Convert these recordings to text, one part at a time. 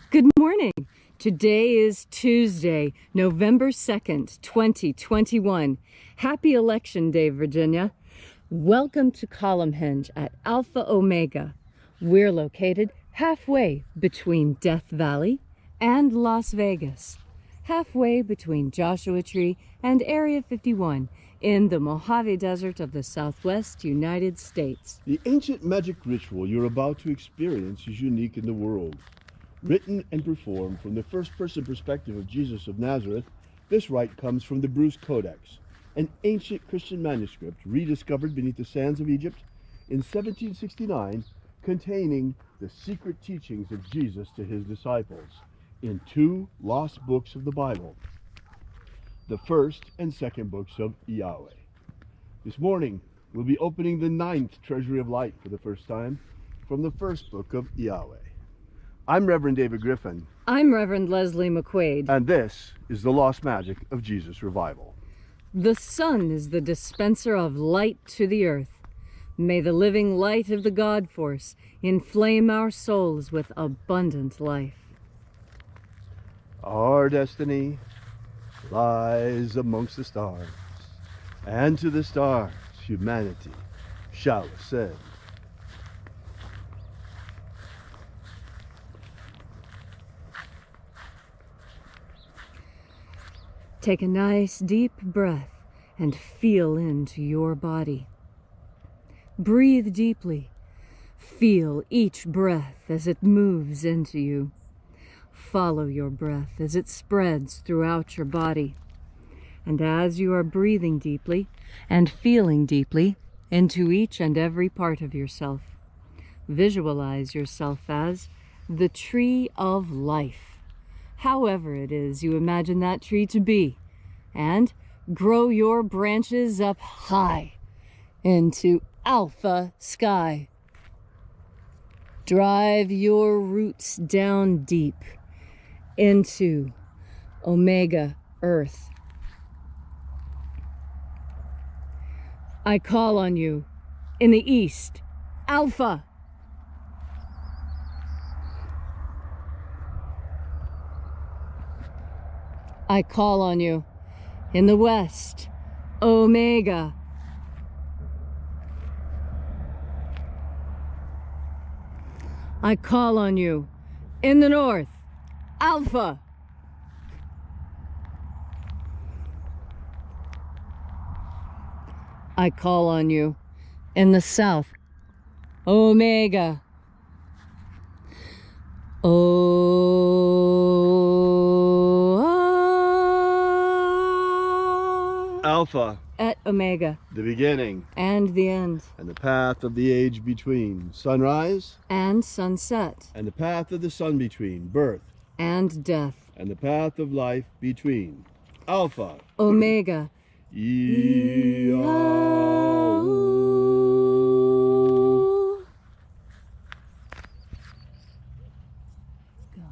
Good morning. Today is Tuesday, November 2nd, 2021. Happy Election Day, Virginia. Welcome to Column Hinge at Alpha Omega. We're located halfway between Death Valley and Las Vegas, halfway between Joshua Tree and Area 51 in the Mojave Desert of the Southwest United States. The ancient magic ritual you're about to experience is unique in the world. Written and performed from the first-person perspective of Jesus of Nazareth, this rite comes from the Bruce Codex, an ancient Christian manuscript rediscovered beneath the sands of Egypt in 1769, containing the secret teachings of Jesus to his disciples in two lost books of the Bible, the first and second books of IAOE. This morning, we'll be opening the 9th Treasury of Light for the first time from the first book of IAOE. I'm Reverend David Griffin. I'm Reverend Leslie McQuade. And this is the Lost Magic of Jesus Revival. The sun is the dispenser of light to the earth. May the living light of the God Force inflame our souls with abundant life. Our destiny lies amongst the stars, and to the stars humanity shall ascend. Take a nice deep breath and feel into your body. Breathe deeply. Feel each breath as it moves into you. Follow your breath as it spreads throughout your body. And as you are breathing deeply and feeling deeply into each and every part of yourself, visualize yourself as the tree of life. However it is you imagine that tree to be, and grow your branches up high into alpha sky. Drive your roots down deep into omega earth. I call on you in the east, alpha. I call on you in the west, omega. I call on you in the north, alpha. I call on you in the south, omega. Alpha, at omega, the beginning and the end, and the path of the age between, sunrise and sunset, and the path of the sun between, birth and death, and the path of life between, alpha, omega. IAOE. Go.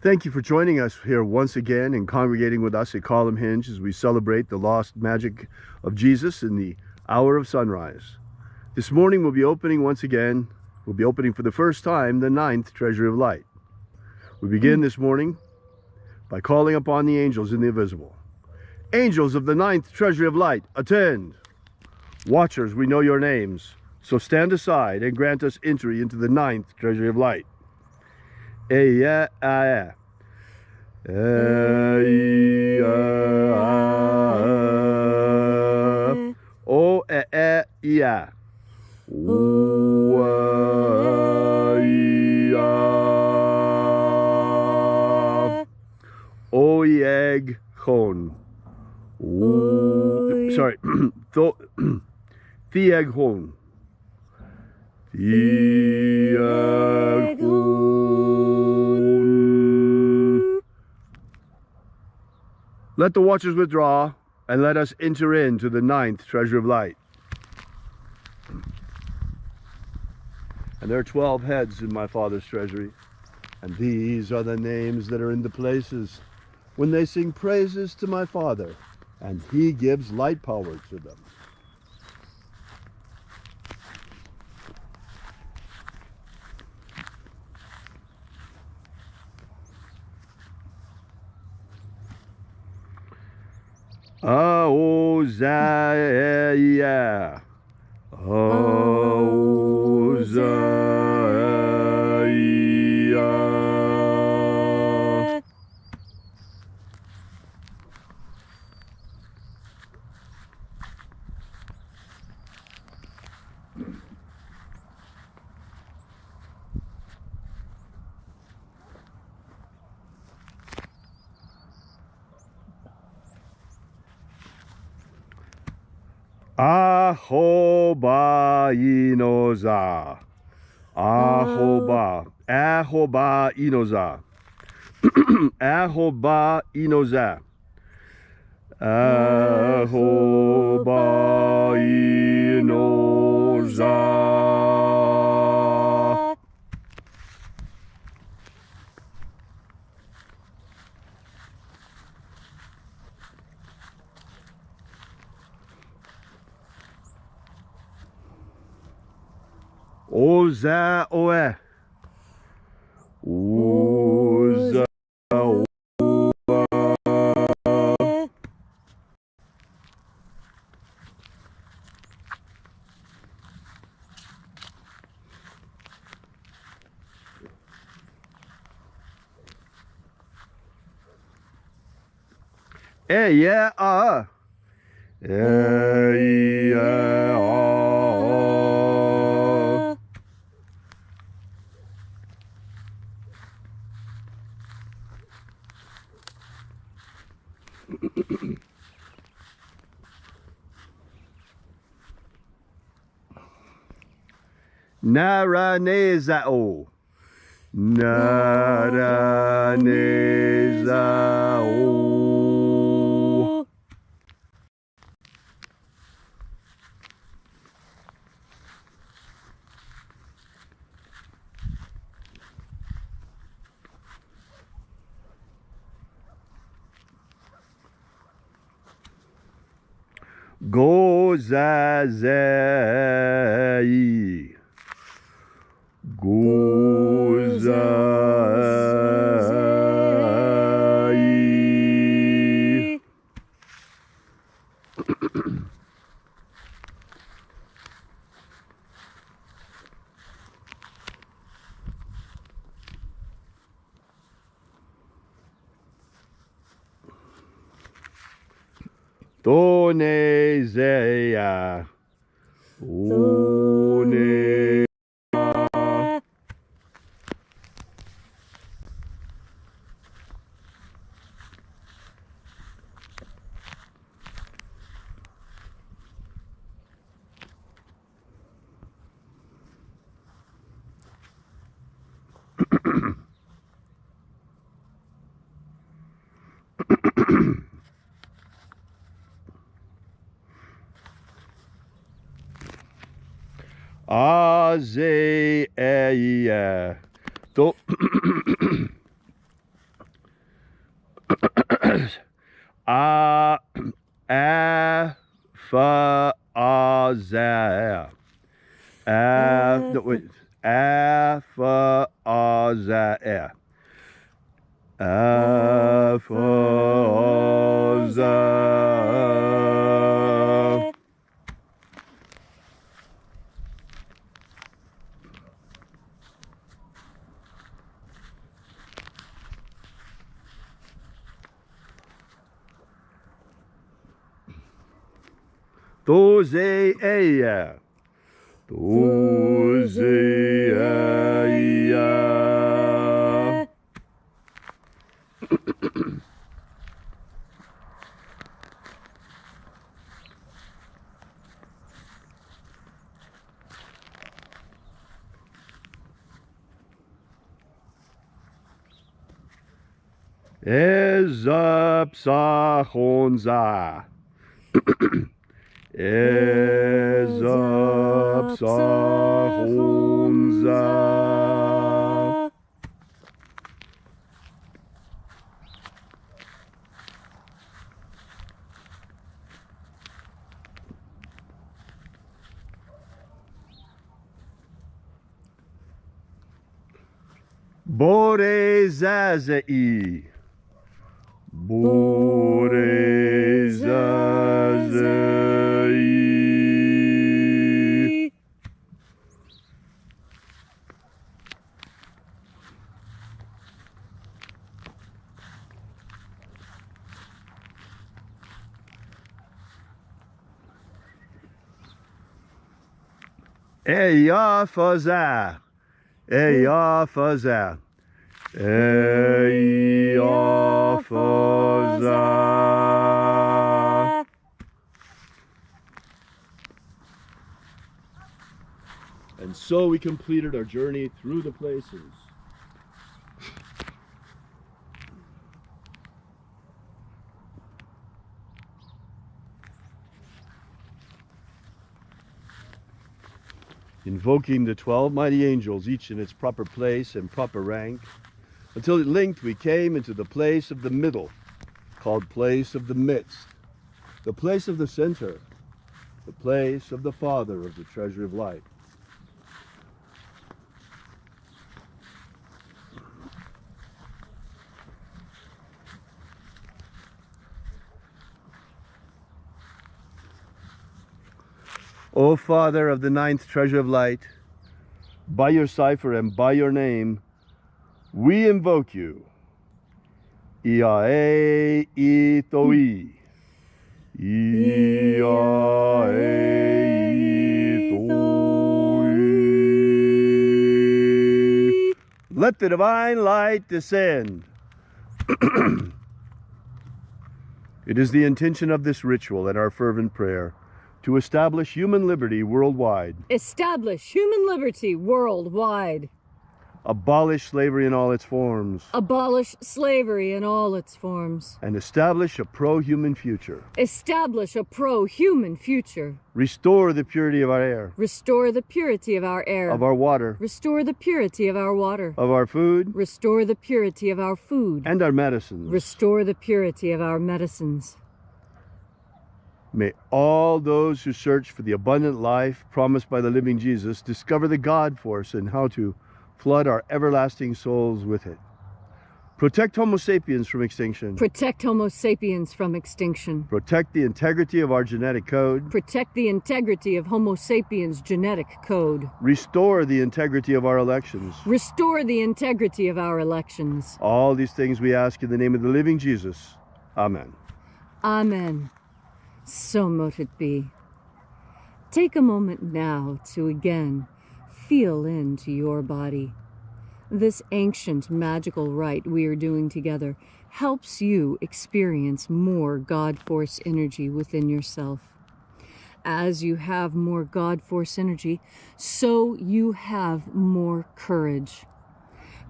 Thank you for joining us here once again and congregating with us at Column Hinge as we celebrate the lost magic of Jesus in the hour of sunrise. This morning we'll be opening once again, we'll be opening for the first time the 9th Treasury of Light. We begin this morning by calling upon the angels in the invisible. Angels of the 9th Treasury of Light, attend. Watchers, we know your names, so stand aside and grant us entry into the 9th Treasury of Light. Oeg Hon. Sorry, Thieg Hon. Thieg Hon. Let the watchers withdraw, and let us enter into the 9th Treasure of Light. And there are 12 heads in my Father's treasury, and these are the names that are in the places when they sing praises to my Father, and he gives light power to them. Hosea. Hosea. Ahoba inoza. Ahoba. Ahoba inoza. Ahoba inoza. Ahoba inoza. Oza oe. Oza oe. Yeah, Naranezao. Naranezao. Gozazei. Gozazei. Tonezeia. One. Azeia. To Afa Azea. No, wait. Afa Azea. Afa Azea. Tozeia. Tozeia. Ezapsachonza. Ezapsachonza. Borezazei. Borezazei. Eya faza. Eya faza. Eya faza. And so we completed our journey through the places. Invoking the 12 mighty angels, each in its proper place and proper rank, until at length we came into the place of the middle, called place of the midst, the place of the center, the place of the Father of the treasure of light. O Father of the ninth treasure of light, by your cipher and by your name, we invoke you. IAOE I. IAOE. Let the divine light descend. It is the intention of this ritual and our fervent prayer to establish human liberty worldwide. Establish human liberty worldwide. Abolish slavery in all its forms. Abolish slavery in all its forms. And establish a pro-human future. Establish a pro-human future. Restore the purity of our air. Restore the purity of our air. Of our water. Restore the purity of our water. Of our food. Restore the purity of our food. And our medicines. Restore the purity of our medicines. May all those who search for the abundant life promised by the living Jesus discover the God force and how to flood our everlasting souls with it. Protect Homo sapiens from extinction. Protect Homo sapiens from extinction. Protect the integrity of our genetic code. Protect the integrity of Homo sapiens' genetic code. Restore the integrity of our elections. Restore the integrity of our elections. All these things we ask in the name of the living Jesus. Amen. Amen. So mote it be. Take a moment now to again feel into your body. This ancient magical rite we are doing together helps you experience more God Force energy within yourself. As you have more God Force energy, so you have more courage.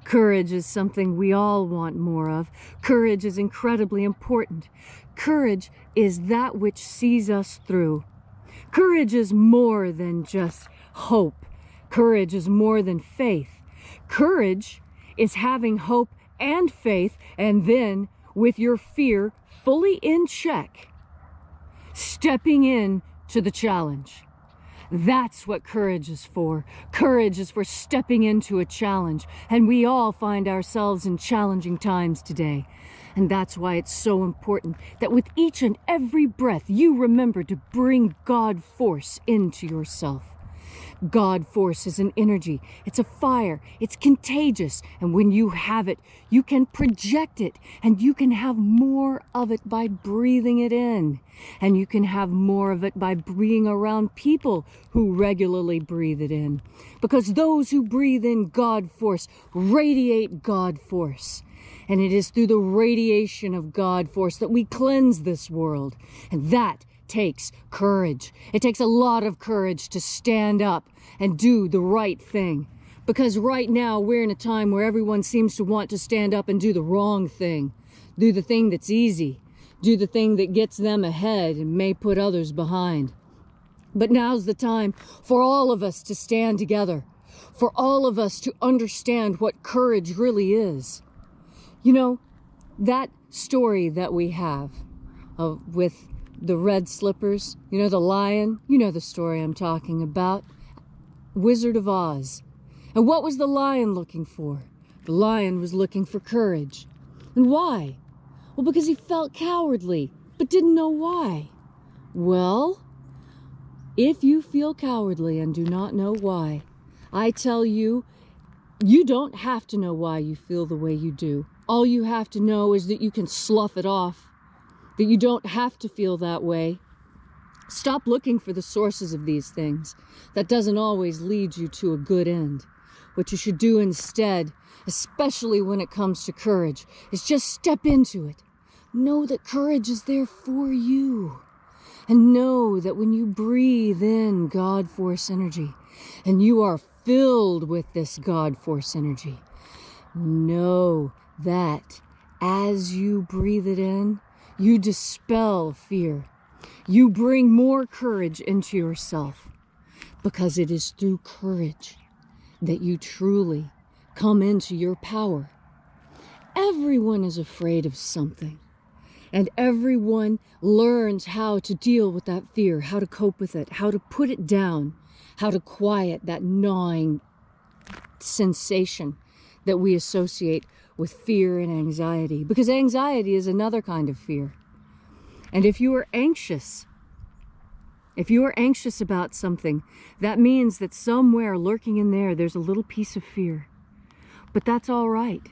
Courage is something we all want more of. Courage is incredibly important. Courage is that which sees us through. Courage is more than just hope. Courage is more than faith. Courage is having hope and faith, and then, with your fear fully in check, stepping in to the challenge. That's what courage is for. Courage is for stepping into a challenge, and we all find ourselves in challenging times today. And that's why it's so important that with each and every breath, you remember to bring God Force into yourself. God Force is an energy. It's a fire. It's contagious. And when you have it, you can project it. And you can have more of it by breathing it in. And you can have more of it by being around people who regularly breathe it in. Because those who breathe in God Force radiate God Force. And it is through the radiation of God Force that we cleanse this world. And that takes courage. It takes a lot of courage to stand up and do the right thing. Because right now we're in a time where everyone seems to want to stand up and do the wrong thing. Do the thing that's easy. Do the thing that gets them ahead and may put others behind. But now's the time for all of us to stand together. For all of us to understand what courage really is. You know, that story that we have with the red slippers, you know, the lion, you know the story I'm talking about. Wizard of Oz. And what was the lion looking for? The lion was looking for courage. And why? Well, because he felt cowardly, but didn't know why. Well, if you feel cowardly and do not know why, I tell you, you don't have to know why you feel the way you do. All you have to know is that you can slough it off. That you don't have to feel that way. Stop looking for the sources of these things. That doesn't always lead you to a good end. What you should do instead, especially when it comes to courage, is just step into it. Know that courage is there for you. And know that when you breathe in God Force energy, and you are filled with this God Force energy, know that as you breathe it in, you dispel fear. You bring more courage into yourself, because it is through courage that you truly come into your power. Everyone is afraid of something, and everyone learns how to deal with that fear, how to cope with it, how to put it down, how to quiet that gnawing sensation that we associate with fear and anxiety, because anxiety is another kind of fear. And if you are anxious about something, that means that somewhere lurking in there, there's a little piece of fear. But that's all right.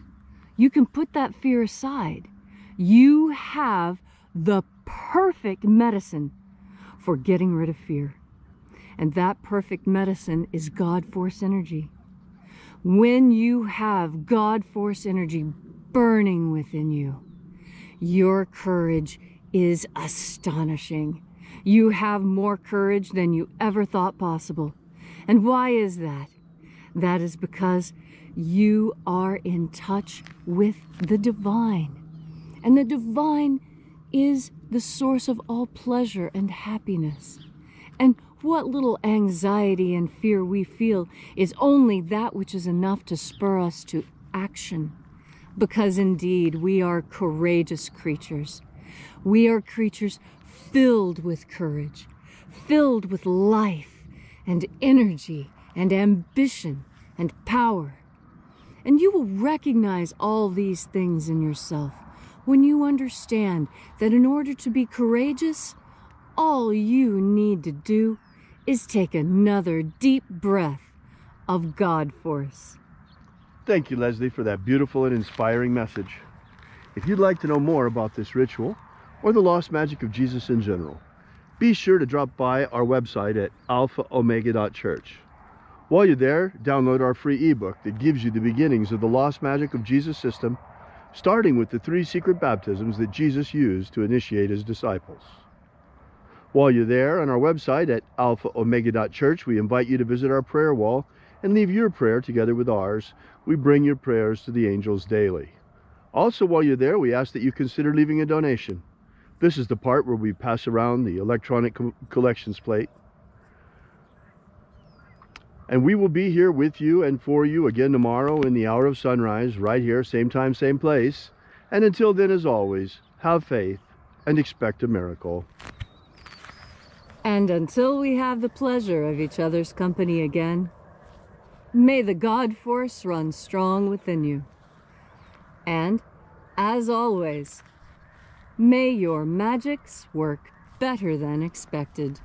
You can put that fear aside. You have the perfect medicine for getting rid of fear. And that perfect medicine is God Force energy. When you have God Force energy burning within you, your courage is astonishing. You have more courage than you ever thought possible. And why is that? That is because you are in touch with the divine. And the divine is the source of all pleasure and happiness. And what little anxiety and fear we feel is only that which is enough to spur us to action. Because indeed, we are courageous creatures. We are creatures filled with courage, filled with life and energy and ambition and power. And you will recognize all these things in yourself when you understand that in order to be courageous, all you need to do is take another deep breath of God Force. Thank you, Leslie, for that beautiful and inspiring message. If you'd like to know more about this ritual, or the lost magic of Jesus in general, be sure to drop by our website at alphaomega.church. While you're there, download our free ebook that gives you the beginnings of the lost magic of Jesus system, starting with the 3 secret baptisms that Jesus used to initiate his disciples. While you're there on our website at alphaomega.church, we invite you to visit our prayer wall and leave your prayer together with ours. We bring your prayers to the angels daily. Also, while you're there, we ask that you consider leaving a donation. This is the part where we pass around the electronic collections plate. And we will be here with you and for you again tomorrow in the hour of sunrise, right here, same time, same place. And until then, as always, have faith and expect a miracle. And until we have the pleasure of each other's company again, may the God Force run strong within you. And, as always, may your magics work better than expected.